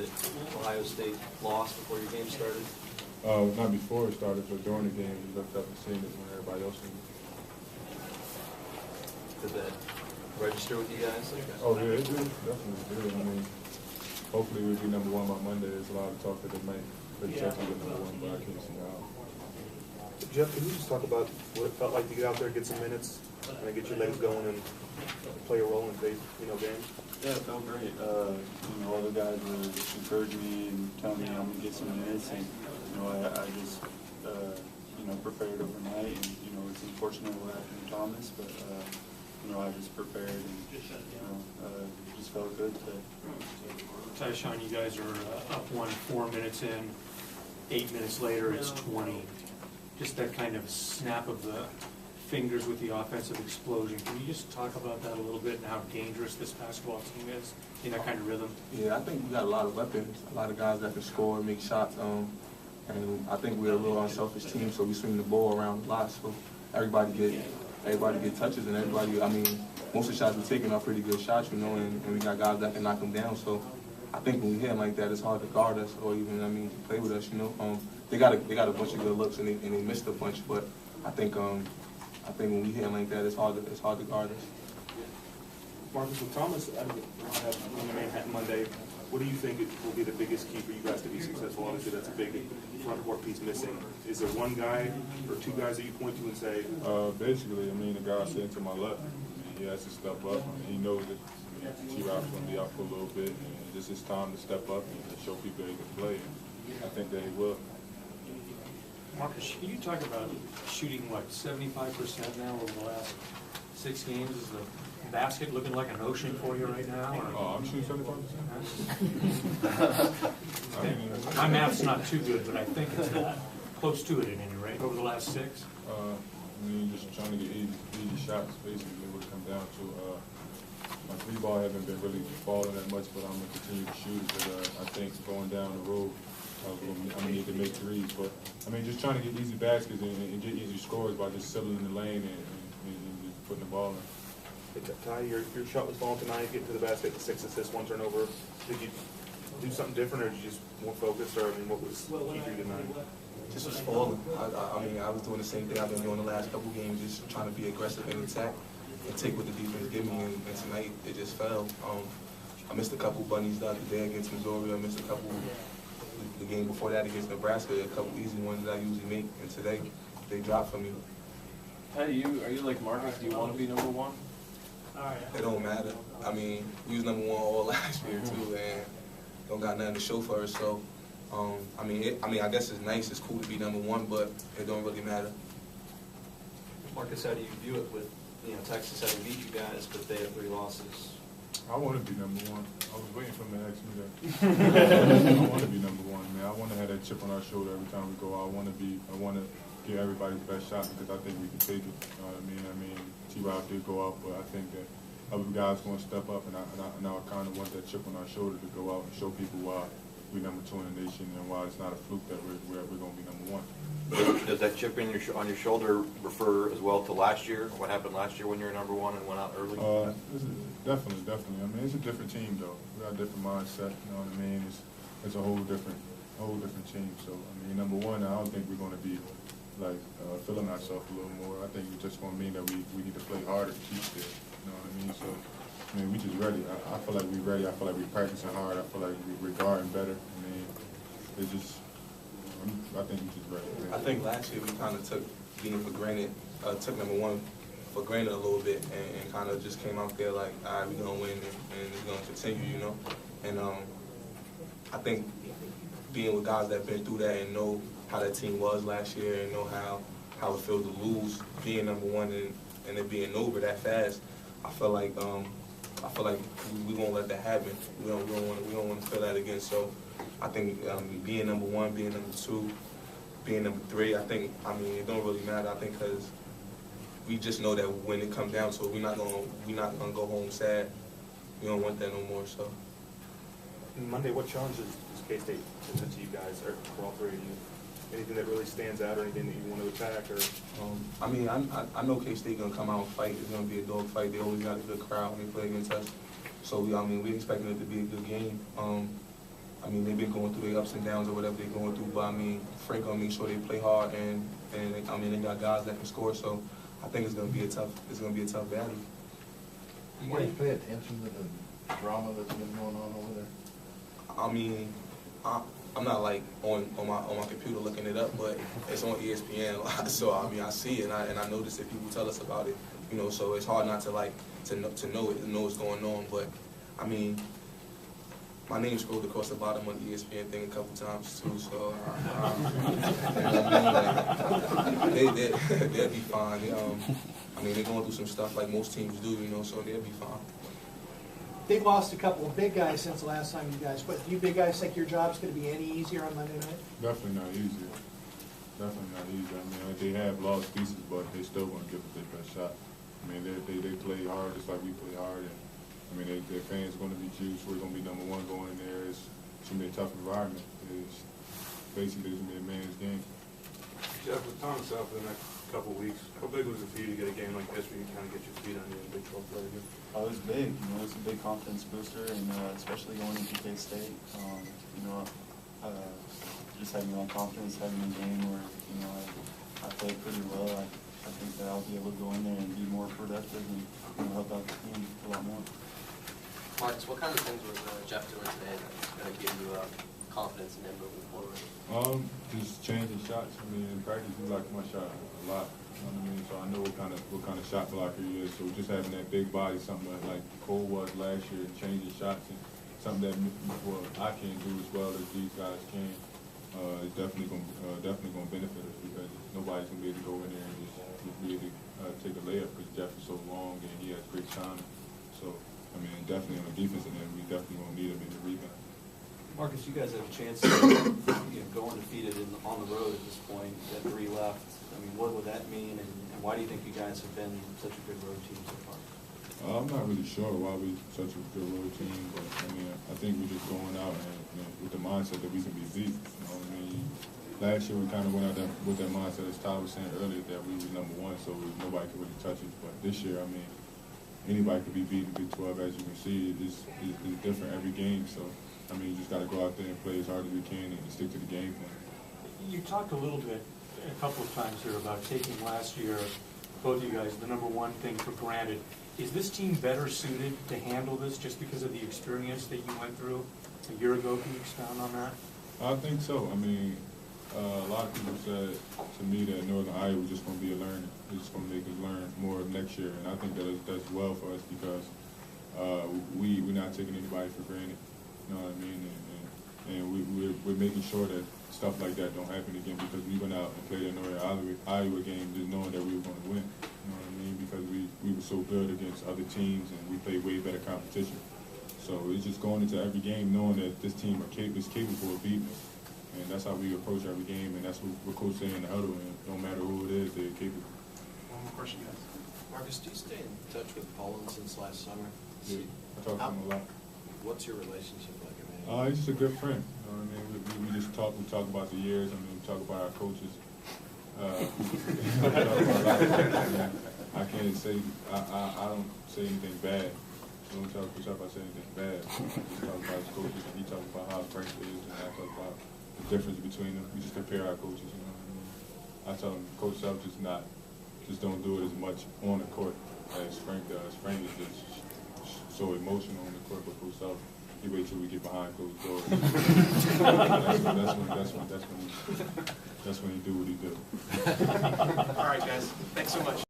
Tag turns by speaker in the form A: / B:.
A: that Ohio State lost before your game started?
B: Not before it started, but during the game, we looked up and seen it when everybody else seen it.
A: Did that register with you guys?
B: Oh yeah, it did. Definitely did. I mean, hopefully we'll be number one by Monday. There's a lot of talk that they might potentially get number one, but I can't see how.
C: Jeff, can you just talk about what it felt like to get out there, get some minutes, and get your legs going and play a role in big, games?
D: Yeah, it felt great. All the guys were encouraging me and telling me I'm gonna get some minutes, and I just prepared overnight, and it's unfortunate what happened to Thomas, but I just prepared and just felt good today.
E: Tyshawn, you guys are up 4 minutes in, 8 minutes later it's 20. Just that kind of snap of the fingers with the offensive explosion. Can you just talk about that a little bit and how dangerous this basketball team is in that kind of rhythm?
F: Yeah, I think we got a lot of weapons, a lot of guys that can score, make shots, and I think we're a real unselfish team, so we swing the ball around a lot, so everybody get touches, and most of the shots we're taking are pretty good shots, and we got guys that can knock them down, so I think when we hit them like that, it's hard to guard us or even, play with us, They got a bunch of good looks and they missed a bunch, but I think when we hit them like that, it's hard to guard us.
C: Marcus, with Thomas on the Manhattan Monday, what do you think will be the biggest key for you guys to be successful? Obviously, that's a big front court piece missing. Is there one guy or two guys that you point to and say?
B: Basically, the guy sitting to my left, he has to step up. He knows that T-Rob's going to be out for a little bit, and this is time to step up and show people that he can play. And I think that he will.
E: Marcus, can you talk about shooting, 75% now over the last 6 games? Is the basket looking like an ocean for you right now? Or?
B: Oh, I'm shooting 75%.
E: My math's not too good, but I think it's close to it at any rate over the last 6.
B: Just trying to get easy shots, basically, what it comes down to. My 3-ball hasn't been really falling that much, but I'm going to continue to shoot it. But I think going down the road, I'm going to need to make threes. But, just trying to get easy baskets and get easy scores by just settling in the lane and just putting the ball in.
C: Hey, Ty, your shot was falling tonight, getting to the basket, 6 assists, 1 turnover. Did you do something different, or did you just more focused, or what was key for you tonight?
F: Just was falling. I was doing the same thing I've been doing the last couple games, just trying to be aggressive and attack and take what the defense give me, and tonight it just fell. I missed a couple bunnies the other day against Missouri. I missed a couple the game before that against Nebraska, a couple easy ones that I usually make, and today they dropped for me.
G: Are you like Marcus? Do you want to be number one?
F: It don't matter. We was number 1 all last year too, and don't got nothing to show for us. So, I guess it's nice, it's cool to be number 1, but it don't really matter.
A: Marcus, how do you view it with Texas having beat you guys, but they have 3 losses?
B: I want to be number 1. I was waiting for him to ask me that. I want to be number 1, man. I want to have that chip on our shoulder every time we go out. I want to give everybody the best shot because I think we can take it. You know what I mean? T-Rob did go out, but I think that other guys going to step up, and I kind of want that chip on our shoulder to go out and show people why we're number 2 in the nation and why it's not a fluke that we're going to be number 1.
H: Does that chip on your shoulder refer as well to last year? What happened last year when you were number 1 and went out early?
B: Definitely. It's a different team though. We got a different mindset. You know what I mean? It's a whole different team. So number 1, I don't think we're going to be like feeling ourselves a little more. I think it's just going to mean that we need to play harder to keep there. You know what I mean? So we just ready. I feel like we're ready. I feel like we're practicing hard. I feel like we're guarding better. It's just. I think we're just ready.
F: I think last year we kind of took being for granted, took number 1 for granted a little bit, and kind of just came out there like, all right, we're gonna win and it's gonna continue, And I think being with guys that been through that and know how that team was last year and know how it feels to lose, being number 1 and it being over that fast, I feel like we won't let that happen. We don't want to feel that again. So I think being number 1, being number 2, being number 3, I think it don't really matter. I think because we just know that when it comes down to it, we're not gonna go home sad. We don't want that no more. So
C: Monday, what challenges does K-State present to you guys, or for all 3 of you? Anything that really stands out, or anything that you want to attack, or?
F: I know K-State gonna come out and fight. It's gonna be a dog fight. They always got a good crowd when they play against us. So we expecting it to be a good game. I mean, they've been going through their ups and downs or whatever they're going through, but I mean, Frank gonna make sure they play hard, and I mean, they got guys that can score, so I think it's gonna be a tough battle.
I: You guys pay attention to the drama that's been going on over there?
F: I mean, I'm not like on my computer looking it up, but it's on ESPN, so I mean, I see it, and I notice that people tell us about it, you know, so it's hard not to like to know what's going on, but I mean, my name scrolled across the bottom of the ESPN thing a couple times too, so they'll be fine. I mean, they're going through some stuff like most teams do, you know, so they'll be fine.
J: They've lost a couple of big guys since the last time you guys, but do you big guys think your job's going to be any easier on Monday night?
B: Definitely not easy. Definitely not easy. I mean, they have lost pieces, but they still going to give it their best shot. I mean, they play hard just like we play hard, and I mean, their fans going to be juiced. We're going to be #1 going in there. It's going to be a tough environment. It's basically going to be a man's game.
C: Jeff, with Thomas out for the next couple of weeks, how big was it for you to get a game like this where you kind of get your feet under the Big 12 play again?
D: Oh, it was big. You know, it's a big confidence booster, and especially going into K-State. You know, just having that confidence, having a game where you know I played pretty well. I think that I'll be able to go in there and be more productive and help out the team a lot more.
K: Marcus, what kind of things was Jeff doing today that's going to give you confidence in him moving forward?
B: Just changing shots. I mean, in practice, we like my shot a lot. You know what I mean? So I know what kind of shot blocker he is. So just having that big body, something like Cole was last year, changing shots, and something that I can't do as well as these guys can, is definitely going to benefit us because nobody's going to be able to go in there and just really take a layup because Jeff is so long and he has great timing. So I mean, definitely on the defensive end, we definitely going to need him in the rebound.
A: Marcus, you guys have a chance to go undefeated on the road at this point. You got 3 left. I mean, what would that mean, and why do you think you guys have been such a good road team so far?
B: I'm not really sure why we're such a good road team, but I mean, I think we're just going out and with the mindset that we can be beat. You know what I mean? Last year we kind of went out there with that mindset, as Ty was saying earlier, that we were #1, so nobody could really touch us. But this year, I mean, anybody could be beat in Big 12, as you can see. It's different every game, so I mean, you just got to go out there and play as hard as we can and stick to the game plan.
E: You talked a little bit, a couple of times here, about taking last year, both of you guys, the #1 thing for granted. Is this team better suited to handle this just because of the experience that you went through a year ago? Can you expound on that?
B: I think so. I mean, a lot of people said to me that Northern Iowa was just going to be a learner. It's just going to make us learn more next year, and I think that does well for us because we're not taking anybody for granted. You know what I mean? And we're making sure that stuff like that don't happen again because we went out and played a Northern Iowa game just knowing that we were going to win. You know what I mean? Because we were so good against other teams and we played way better competition. So it's just going into every game knowing that this team is capable of beating us. And that's how we approach every game, and that's what Coach saying in the huddle. And no matter who it is, they're capable.
C: One more question, guys.
A: Marcus, do you stay in touch with Poland since last summer?
B: Yeah, I talk to him a lot.
A: What's your relationship like?
B: He's just a good friend. You know what I mean? We just talk. We talk about the years. I mean, we talk about our coaches. I can't say. I don't say anything bad. So don't tell Coach if I say anything bad. We talk about his coaches, and he talk about how Frank is, and I talk about the difference between them. We just compare our coaches. You know what I mean? I tell him, Coach Self, just don't do it as much on the court as Frank does. Frank is just so emotional on the court, but Coach Self, he wait till we get behind closed doors. That's when he do what he do.
K: All right, guys. Thanks so much.